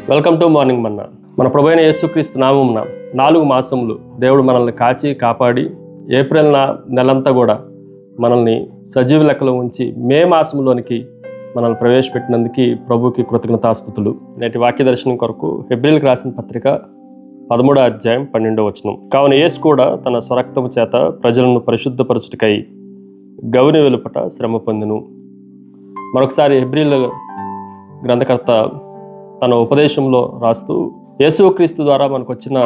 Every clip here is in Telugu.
వెల్కమ్ టు మార్నింగ్ మన్నా. మన ప్రభువైన యేసుక్రీస్తు నామమున 4 మాసములు దేవుడు మనల్ని కాచి కాపాడి ఏప్రిల్ నెలంతా కూడా మనల్ని సజీవ లెక్కలో ఉంచి మే మాసంలోనికి మనల్ని ప్రవేశపెట్టినందుకు ప్రభుకి కృతజ్ఞతాస్తుతులు. నేటి వాక్య దర్శనం కొరకు హెబ్రీయులకు రాసిన పత్రిక 13వ అధ్యాయం 12వ వచనం. కావున యేసు కూడా తన స్వరక్తము చేత ప్రజలను పరిశుద్ధపరచుటకై గౌని వెలుపట శ్రమ పొందెను. మరొకసారి హెబ్రీయుల గ్రంథకర్త తన ఉపదేశంలో రాస్తూ యేసుక్రీస్తు ద్వారా మనకు వచ్చిన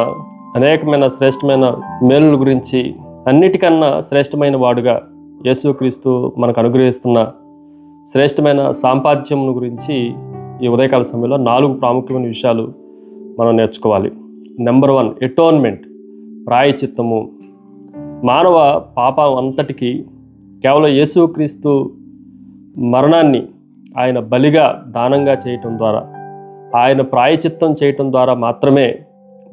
అనేకమైన శ్రేష్టమైన మేలుల గురించి, అన్నిటికన్నా శ్రేష్టమైన వాడుగా యేసుక్రీస్తు మనకు అనుగ్రహిస్తున్న శ్రేష్టమైన సాంపాద్యం గురించి ఈ ఉదయకాల సమయంలో 4 ప్రాముఖ్యమైన విషయాలు మనం నేర్చుకోవాలి. నెంబర్ 1, ఎటోన్మెంట్, ప్రాయశ్చిత్తము. మానవ పాపం అంతటికీ కేవలం యేసుక్రీస్తు మరణాన్ని ఆయన బలిగా దానంగా చేయటం ద్వారా, ఆయన ప్రాయశ్చిత్తం చేయటం ద్వారా మాత్రమే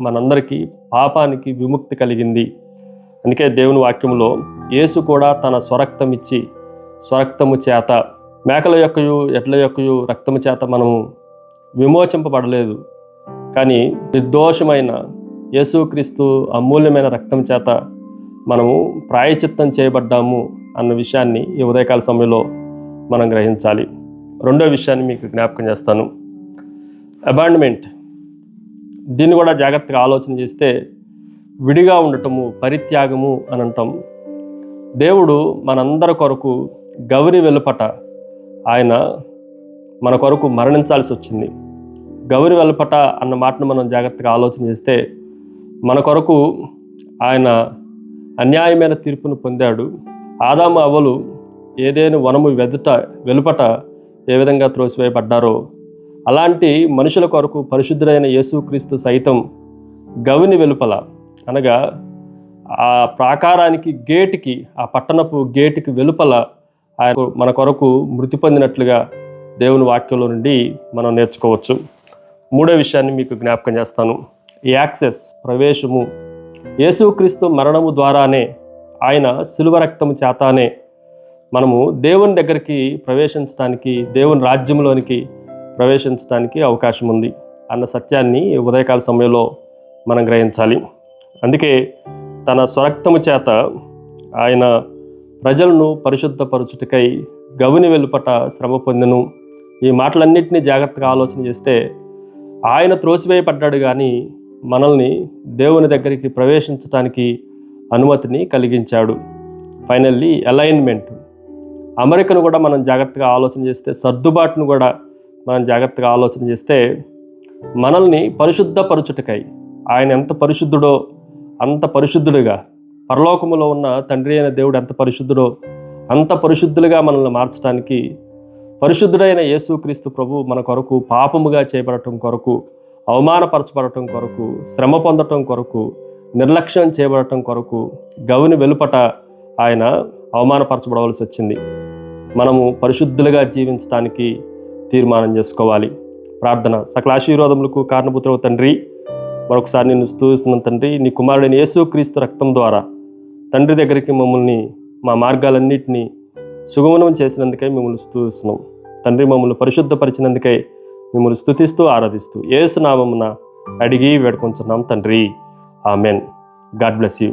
మనందరికీ పాపానికి విముక్తి కలిగింది. అందుకే దేవుని వాక్యంలో యేసు కూడా తన స్వరక్తం ఇచ్చి, స్వరక్తము చేత, మేకల యొక్కయు ఎడ్ల యొక్కయు రక్తము చేత మనము విమోచింపబడలేదు, కానీ నిర్దోషమైన యేసుక్రీస్తు అమూల్యమైన రక్తం చేత మనము ప్రాయశ్చిత్తం చేయబడ్డాము అన్న విషయాన్ని ఈ ఉదయకాల సమయంలో మనం గ్రహించాలి. రెండో విషయాన్ని మీకు జ్ఞాపకం చేస్తాను, అబాండ్మెంట్. దీన్ని కూడా జాగ్రత్తగా ఆలోచన చేస్తే విడిగా ఉండటము, పరిత్యాగము అని అంటాం. దేవుడు మనందరి కొరకు గౌని వెలుపట ఆయన మన కొరకు మరణించాల్సి వచ్చింది. గౌని వెలుపట అన్న మాటను మనం జాగ్రత్తగా ఆలోచన చేస్తే మన కొరకు ఆయన అన్యాయమైన తీర్పును పొందాడు. ఆదాము అవ్వలు ఏదైనా వనము వెలుపట ఏ విధంగా త్రోసివేయబడ్డారో అలాంటి మనుషుల కొరకు పరిశుద్ధుడైన యేసుక్రీస్తు సైతం గవిని వెలుపల, అనగా ఆ ప్రాకారానికి గేటుకి, ఆ పట్టణపు గేటుకి వెలుపల ఆయన మన కొరకు మృతి పొందినట్లుగా దేవుని వాక్యంలో నుండి మనం నేర్చుకోవచ్చు. మూడో విషయాన్ని మీకు జ్ఞాపకం చేస్తాను, యాక్సెస్, ప్రవేశము. యేసుక్రీస్తు మరణము ద్వారానే, ఆయన శిలువ రక్తము చేతానే మనము దేవుని దగ్గరికి ప్రవేశించడానికి, దేవుని రాజ్యంలోనికి ప్రవేశించడానికి అవకాశం ఉంది అన్న సత్యాన్ని ఉదయకాల సమయంలో మనం గ్రహించాలి. అందుకే తన స్వరక్తము చేత ఆయన ప్రజలను పరిశుద్ధపరచుటకై గవిని వెలుపట శ్రమ పొందెను. ఈ మాటలన్నింటినీ జాగ్రత్తగా ఆలోచన చేస్తే ఆయన త్రోసివేయబడ్డాడు, కానీ మనల్ని దేవుని దగ్గరికి ప్రవేశించడానికి అనుమతిని కలిగించాడు. ఫైనల్లీ అలైన్మెంట్, అమరికను కూడా మనం జాగ్రత్తగా ఆలోచన చేస్తే, సర్దుబాటును కూడా మనం జాగ్రత్తగా ఆలోచన చేస్తే మనల్ని పరిశుద్ధపరచుటకై ఆయన ఎంత పరిశుద్ధుడో అంత పరిశుద్ధుడుగా, పరలోకములో ఉన్న తండ్రి అయిన దేవుడు ఎంత పరిశుద్ధుడో అంత పరిశుద్ధులుగా మనల్ని మార్చడానికి పరిశుద్ధుడైన యేసుక్రీస్తు ప్రభు మన కొరకు పాపముగా చేయబడటం కొరకు, అవమానపరచబడటం కొరకు, శ్రమ పొందటం కొరకు, నిర్లక్ష్యం చేయబడటం కొరకు గవిని వెలుపట ఆయన అవమానపరచబడవలసి వచ్చింది. మనము పరిశుద్ధులుగా జీవించడానికి తీర్మానం చేసుకోవాలి. ప్రార్థన. సకల ఆశీర్వాదములకు కారణభూతుడవు తండ్రి, మరొకసారి నిన్ను స్తుతిస్తున్నాను తండ్రి. నీ కుమారుడైన యేసుక్రీస్తు రక్తం ద్వారా తండ్రి దగ్గరికి మమ్మల్ని, మా మార్గాలన్నింటినీ సుగమనం చేసినందుకై మిమ్మల్ని స్తుతిస్తున్నాం తండ్రి. మమ్మల్ని పరిశుద్ధపరిచినందుకై మిమ్మల్ని స్తుతిస్తూ ఆరాధిస్తూ యేసు నామమున అడిగి వేడుకొంచున్నాం తండ్రి. ఆమెన్. God bless you.